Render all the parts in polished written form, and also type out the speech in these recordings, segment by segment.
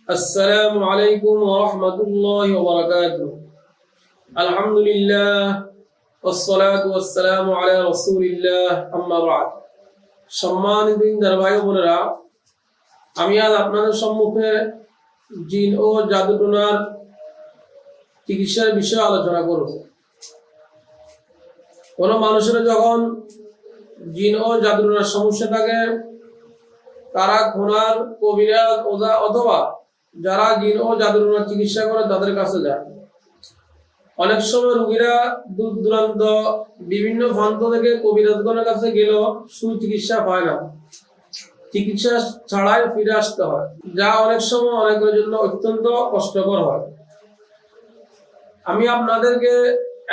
السلام عليكم ورحمة الله وبركاته. الحمد لله والصلاة والسلام على رسول الله أما بعد. সম্মানিত ভাই বোনেরা, আমি আজ আপনাদের সম্মুখে জিন ও জাদুটোনার চিকিৎসার বিষয়ে আলোচনা করব। কোন মানুষের যখন জিন ও জাদুটোনার সমস্যা থাকে, তারা খোনার, কবিরাজ, ওঝা অথবা যারা জিন ও জাদুটোনার চিকিৎসা করে তাদের কাছে যায়। অনেক সময় রোগীরা দূর দূরান্ত বিভিন্ন প্রান্ত থেকে কবিরাজগণের কাছে গেলেও সুচিকিৎসা হয় না, চিকিৎসা ছাড়াই ফিরে আসতে হয়, যা অনেক সময় অনেকের জন্য অত্যন্ত কষ্টকর হয়। আমি আপনাদেরকে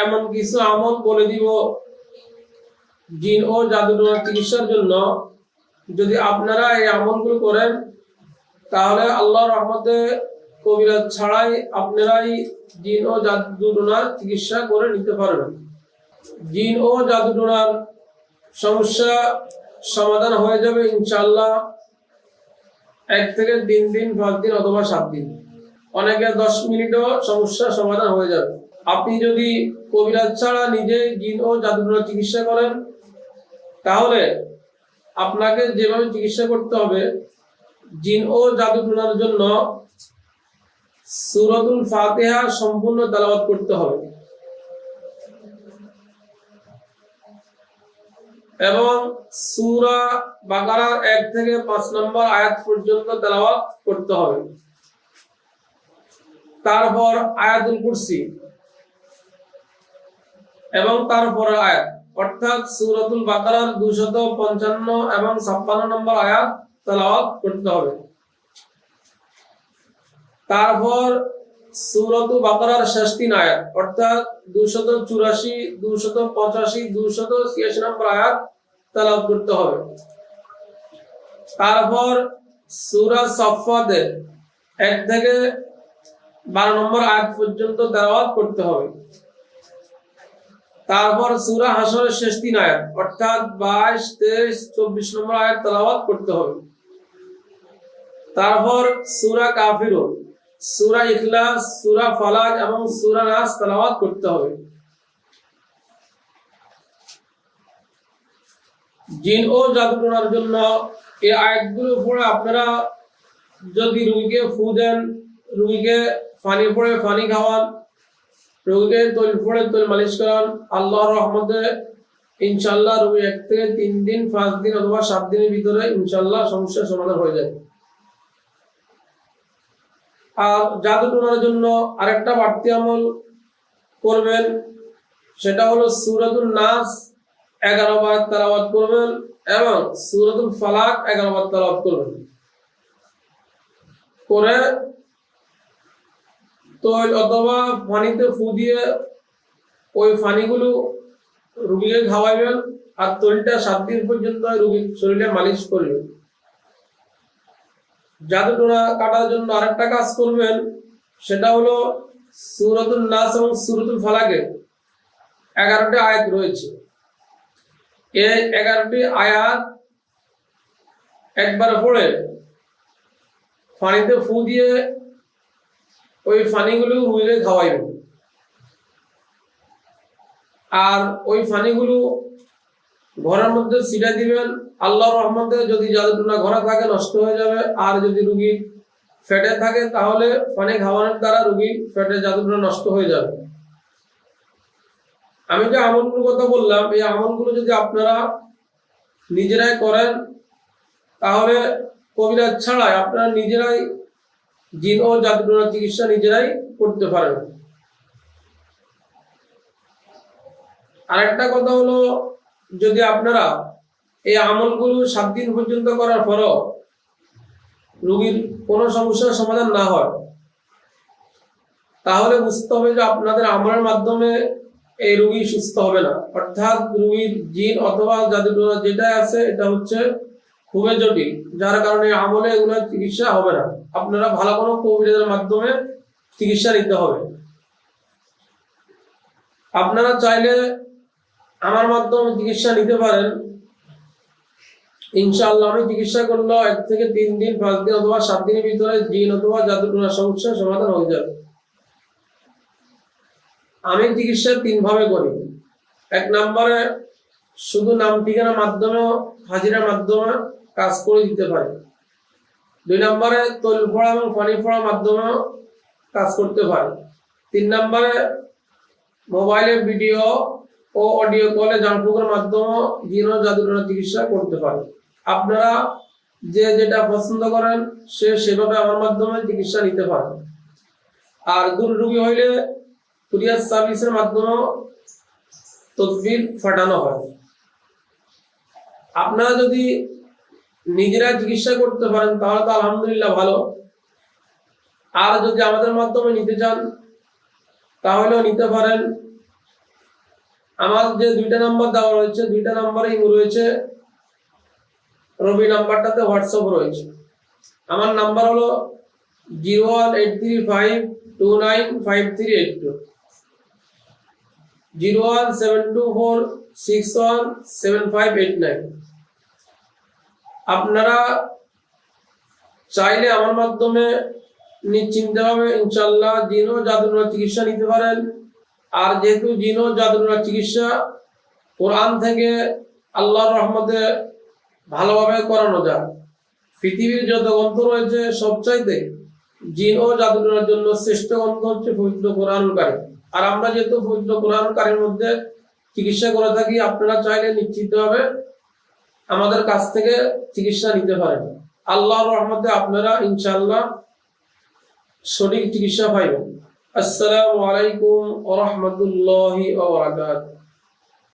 এমন কিছু আমল বলে দিব জিন ও জাদুটোনার চিকিৎসার জন্য। যদি আপনারা এই আমলগুলো করেন তাহলে আল্লাহর রহমতে কবিরাজ ছাড়াই আপনারাই জিন ও জাদুটোনার চিকিৎসা করে নিতে পারবেন। জিন ও জাদুটোনার সমস্যা সমাধান হয়ে যাবে ইনশাআল্লাহ 1 থেকে 3 দিন, 5 দিন অথবা 7 দিন। অনেকে 10 মিনিটও সমস্যা সমাধান হয়ে যাবে। আপনি যদি কবিরাজ ছাড়া নিজে জিন ও জাদুটোনার চিকিৎসা করেন তাহলে আপনাকে যেভাবে চিকিৎসা করতে হবে, জিন ও জাদুটোনার জন্য সূরাতুল ফাতিহা সম্পূর্ণ তেলাওয়াত করতে হবে এবং সূরা বাকারার 1 থেকে 5 নম্বর আয়াত পর্যন্ত তেলাওয়াত করতে হবে। তারপর আয়াতুল কুরসি এবং তারপরের আয়াত, অর্থাৎ সূরাতুল বাকারার 255 এবং 56 নম্বর আয়াত তেলাওয়াত করতে হবে। তারপর সূরাতুল বাকারার শেষ 3 আয়াত, অর্থাৎ 284, 285, 286 নম্বর আয়াত তেলাওয়াত করতে হবে। তারপর সূরা সাফফাতের 1 থেকে 12 নম্বর আয়াত পর্যন্ত তেলাওয়াত করতে হবে। তারপর সূরা হাশরের শেষ 3 আয়াত, অর্থাৎ 22, 23, 24 নম্বর আয়াত তেলাওয়াত করতে হবে। তারপর সূরা কাফিরুন, সূরা ইখলাস, সূরা ফালাক এবং সূরা নাস তেলাওয়াত করতে হবে। জিন ও জাদুটোনার জন্য এই আয়াতগুলো পড়ে আপনারা যদি রোগীকে ফু দেন, রোগীকে পানি পড়ে পানি খাওয়ান, রোগীকে তৈল পড়ে তৈল মালিশ করান, আল্লাহর রহমতে ইনশাআল্লাহ রোগী 1 থেকে 3 দিন, 5 দিন অথবা 7 দিনের ভিতরে ইনশাআল্লাহ সমস্যার সমাধান হয়ে যাবে। আর জাদুটোনার জন্য আরেকটা বাড়তি আমল করবেন, সেটা হলো সূরাতুন নাস 11 বার তেলাওয়াত করবেন এবং সূরাতুল ফালাক 11 বার তেলাওয়াত করবেন। করে তৈল অথবা পানিতে ফু দিয়ে ওই পানিগুলো রোগীকে খাওয়াইবেন আর তৈলটা 7 দিন পর্যন্ত রোগীর শরীরে মালিশ করবেন। জাদুটোনা কাটার জন্য আরেকটা কাজ করবেন, সেটা হলো সূরাতুন নাস এবং সূরাতুল ফালাকে 11টি আয়াত রয়েছে। এই 11টি আয়াত একবার পড়ে পানিতে ফু দিয়ে ওই পানিগুলো রোগীকে খাওয়াইবেন। আর ওই পানিগুলো ঘরের মধ্যে ছিটিয়ে দিবেন। আল্লাহর রহমতে যদি জাদুটোনা ঘরে থাকে নষ্ট হয়ে যাবে, আর যদি রোগী ফেটে থাকে তাহলে পানি খাওয়ানোর দ্বারা রোগীর ফেটে জাদুটোনা নষ্ট হয়ে যাবে। আমি যে আমলগুলোর কথা বললাম, এই আমলগুলো যদি আপনারা নিজেরাই করেন তাহলে কবিরাজ ছাড়াই আপনারা নিজেরাই জিন ও জাদুটোনার চিকিৎসা নিজেরাই করতে পারবেন। আরেকটা কথা হলো, যদি আপনারা এই আমলগুলো 7 দিন পর্যন্ত করার পরও রোগীর কোনো সমস্যার সমাধান না হয়, তাহলে বুঝতে হবে যে আপনাদের আমলের মাধ্যমে এই রোগী সুস্থ হবে না, অর্থাৎ রোগীর জিন অথবা জাদুটোনা যেটা আছে এটা হচ্ছে খুবই জটিল, যার কারণে আমলে এগুলো চিকিৎসা হবে না। আপনারা ভালো কোনো কবিরাজের মাধ্যমে চিকিৎসা নিতে হবে। আপনারা চাইলে আমার মাধ্যমে চিকিৎসা নিতে পারেন। ইনশাআল্লাহ আমি চিকিৎসা করলে 1 থেকে 3 দিন, 5 দিন অথবা 7 দিনের ভিতরে জিন অথবা জাদুটোনার সমস্যার সমাধান হয়ে যাবে। আমি চিকিৎসা 3 ভাবে করি। 1 নম্বরে শুধু নাম ঠিকানার মাধ্যমে, হাজিরার মাধ্যমে কাজ করে দিতে পারি। 2 নম্বরে তৈল ফোড়া এবং পানি ফোড়ার মাধ্যমে কাজ করতে পারি। 3 নম্বরে মোবাইলের ভিডিও ও অডিও কলে জানফুকের মাধ্যমে জিন ও জাদুটোনার চিকিৎসা করতে পারি। আপনারা যে যেটা পছন্দ করেন সেভাবে আমার মাধ্যমে চিকিৎসা নিতে পারেন। আর দূর রোগী হইলে কুরিয়ার সার্ভিসের মাধ্যমে তদবির পাঠানো হয়। আপনারা যদি নিজেরা চিকিৎসা করতে পারেন তাহলে তো আলহামদুলিল্লাহ ভালো। আর যদি আমাদের মাধ্যমে নিতে চান তাহলেও নিতে পারেন। আমার যে 2টা নাম্বার দেওয়া রয়েছে, 2টা নাম্বারে ইমো রয়েছে, রবি নাম্বারটাতে হোয়াটসঅ্যাপ রয়েছে। আমার নাম্বার হলো 01835295382, 01724617589। আপনারা চাইলে আমার মাধ্যমে নিশ্চিন্তভাবে ইনশাআল্লাহ জিন ও জাদুটোনার চিকিৎসা নিতে পারেন। আর যেহেতু জিন ও জাদুটোনার চিকিৎসা কোরআন থেকে আল্লাহর রহমতে ভালোভাবে করানো যায়। পৃথিবীর যত গ্রন্থ রয়েছে সবচাইতে জিন ও জাদুটোনার জন্য শ্রেষ্ঠ গ্রন্থ হচ্ছে পবিত্র কোরআনুল কারীম। আর আমরা যেহেতু পবিত্র কোরআনুল কারীমের মধ্যে চিকিৎসা করে থাকি, আপনারা চাইলে নিশ্চিতভাবে আমাদের কাছ থেকে চিকিৎসা নিতে পারেন। আল্লাহর রহমতে আপনারা ইনশাআল্লাহ সঠিক চিকিৎসা পাইবেন। আসসালামু আলাইকুম ওয়া রাহমাতুল্লাহি ওয়া বারাকাতুহু।